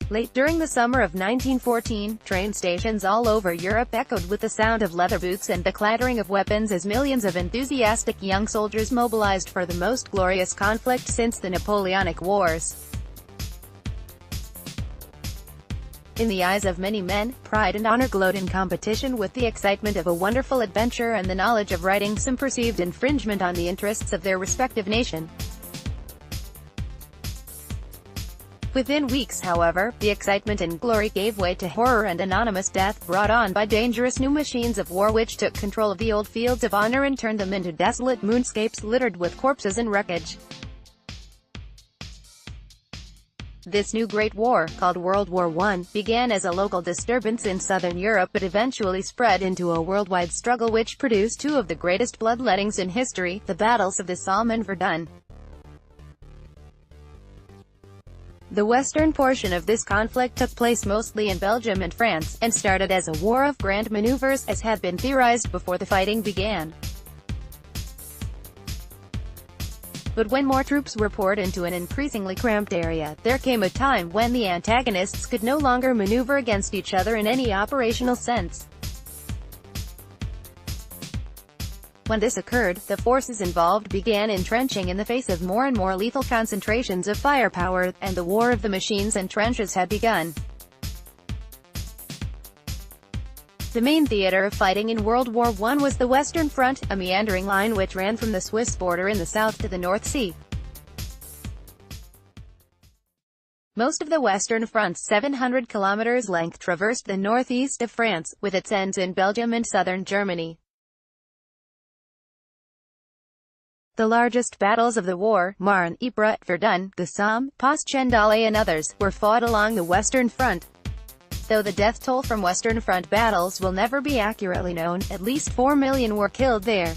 Late during the summer of 1914, train stations all over Europe echoed with the sound of leather boots and the clattering of weapons as millions of enthusiastic young soldiers mobilized for the most glorious conflict since the Napoleonic Wars. In the eyes of many men, pride and honor glowed in competition with the excitement of a wonderful adventure and the knowledge of righting some perceived infringement on the interests of their respective nation. Within weeks, however, the excitement and glory gave way to horror and anonymous death, brought on by dangerous new machines of war which took control of the old fields of honor and turned them into desolate moonscapes littered with corpses and wreckage. This new Great War, called World War I, began as a local disturbance in southern Europe but eventually spread into a worldwide struggle which produced two of the greatest bloodlettings in history, the battles of the Somme and Verdun. The western portion of this conflict took place mostly in Belgium and France, and started as a war of grand maneuvers, as had been theorized before the fighting began. But when more troops were poured into an increasingly cramped area, there came a time when the antagonists could no longer maneuver against each other in any operational sense. When this occurred, the forces involved began entrenching in the face of more and more lethal concentrations of firepower, and the war of the machines and trenches had begun. The main theater of fighting in World War I was the Western Front, a meandering line which ran from the Swiss border in the south to the North Sea. Most of the Western Front's 700 kilometers length traversed the northeast of France, with its ends in Belgium and southern Germany. The largest battles of the war, Marne, Ypres, Verdun, the Somme, Passchendaele and others, were fought along the Western Front. Though the death toll from Western Front battles will never be accurately known, at least 4 million were killed there.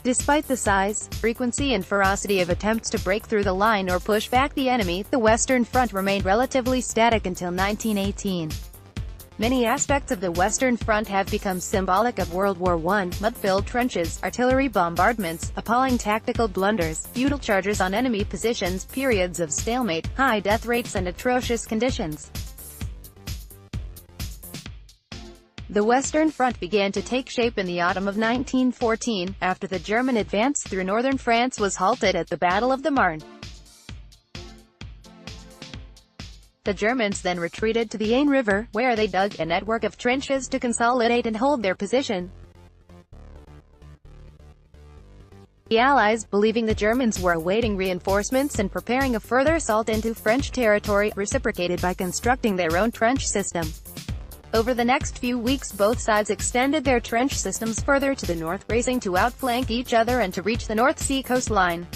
Despite the size, frequency and ferocity of attempts to break through the line or push back the enemy, the Western Front remained relatively static until 1918. Many aspects of the Western Front have become symbolic of World War I: mud-filled trenches, artillery bombardments, appalling tactical blunders, futile charges on enemy positions, periods of stalemate, high death rates and atrocious conditions. The Western Front began to take shape in the autumn of 1914, after the German advance through northern France was halted at the Battle of the Marne. The Germans then retreated to the Aisne River, where they dug a network of trenches to consolidate and hold their position. The Allies, believing the Germans were awaiting reinforcements and preparing a further assault into French territory, reciprocated by constructing their own trench system. Over the next few weeks both sides extended their trench systems further to the north, racing to outflank each other and to reach the North Sea coastline.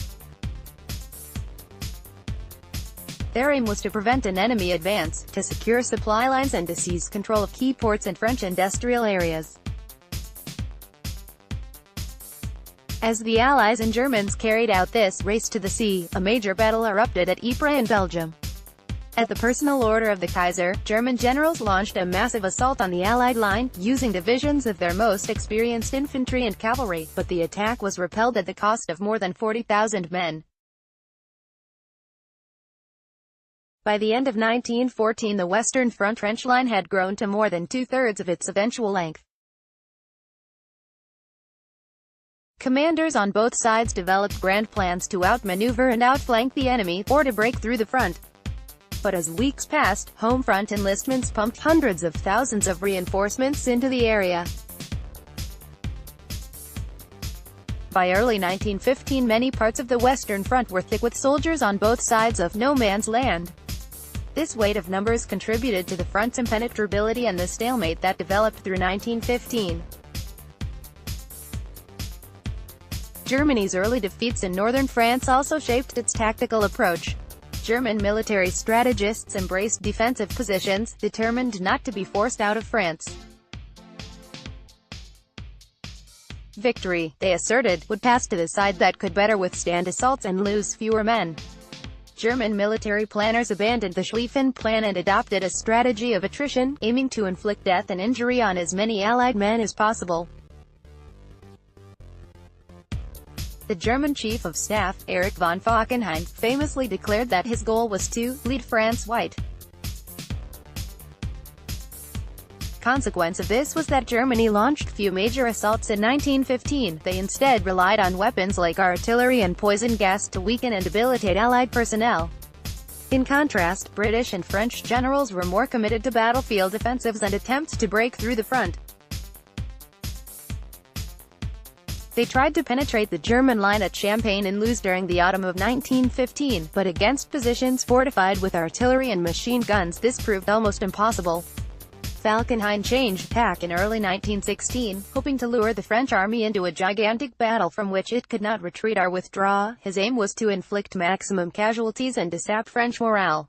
Their aim was to prevent an enemy advance, to secure supply lines and to seize control of key ports and French industrial areas. As the Allies and Germans carried out this race to the sea, a major battle erupted at Ypres in Belgium. At the personal order of the Kaiser, German generals launched a massive assault on the Allied line, using divisions of their most experienced infantry and cavalry, but the attack was repelled at the cost of more than 40,000 men. By the end of 1914 the Western Front trench line had grown to more than two-thirds of its eventual length. Commanders on both sides developed grand plans to outmaneuver and outflank the enemy, or to break through the front. But as weeks passed, home front enlistments pumped hundreds of thousands of reinforcements into the area. By early 1915 many parts of the Western Front were thick with soldiers on both sides of no man's land. This weight of numbers contributed to the front's impenetrability and the stalemate that developed through 1915. Germany's early defeats in northern France also shaped its tactical approach. German military strategists embraced defensive positions, determined not to be forced out of France. Victory, they asserted, would pass to the side that could better withstand assaults and lose fewer men. German military planners abandoned the Schlieffen Plan and adopted a strategy of attrition, aiming to inflict death and injury on as many Allied men as possible. The German Chief of Staff, Erich von Falkenhayn, famously declared that his goal was to lead France white. Consequence of this was that Germany launched few major assaults in 1915. They instead relied on weapons like artillery and poison gas to weaken and debilitate Allied personnel. In contrast, British and French generals were more committed to battlefield offensives and attempts to break through the front. They tried to penetrate the German line at Champagne and Loos during the autumn of 1915, but against positions fortified with artillery and machine guns this proved almost impossible. Falkenhayn changed tack in early 1916, hoping to lure the French army into a gigantic battle from which it could not retreat or withdraw. His aim was to inflict maximum casualties and to sap French morale.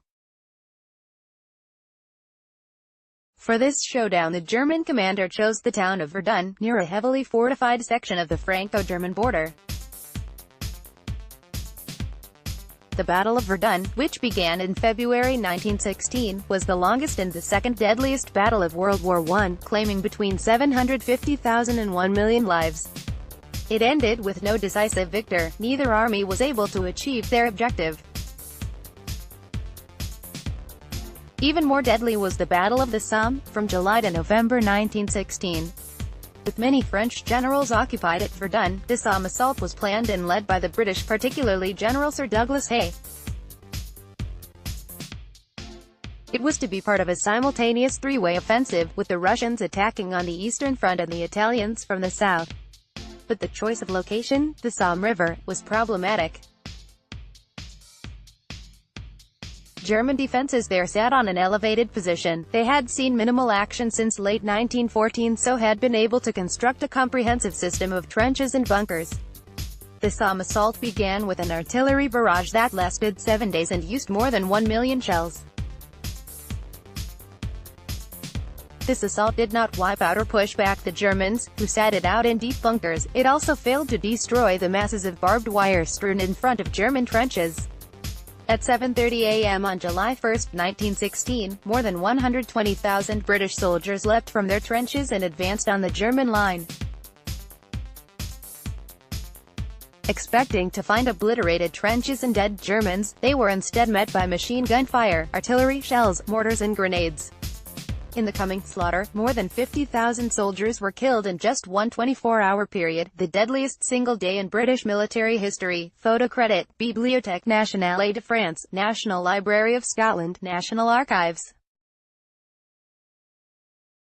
For this showdown, the German commander chose the town of Verdun, near a heavily fortified section of the Franco-German border. The Battle of Verdun, which began in February 1916, was the longest and the second deadliest battle of World War I, claiming between 750,000 and 1 million lives. It ended with no decisive victor. Neither army was able to achieve their objective. Even more deadly was the Battle of the Somme, from July to November 1916. With many French generals occupied at Verdun, the Somme assault was planned and led by the British, particularly General Sir Douglas Hay. It was to be part of a simultaneous three-way offensive, with the Russians attacking on the eastern front and the Italians from the south. But the choice of location, the Somme River, was problematic. German defenses there sat on an elevated position. They had seen minimal action since late 1914, so had been able to construct a comprehensive system of trenches and bunkers. The Somme assault began with an artillery barrage that lasted 7 days and used more than 1 million shells. This assault did not wipe out or push back the Germans, who sat it out in deep bunkers. It also failed to destroy the masses of barbed wire strewn in front of German trenches. At 7:30 a.m. on July 1, 1916, more than 120,000 British soldiers leapt from their trenches and advanced on the German line. Expecting to find obliterated trenches and dead Germans, they were instead met by machine gun fire, artillery shells, mortars and grenades. In the coming slaughter, more than 50,000 soldiers were killed in just one 24-hour period, the deadliest single day in British military history. Photo credit, Bibliothèque Nationale de France, National Library of Scotland, National Archives.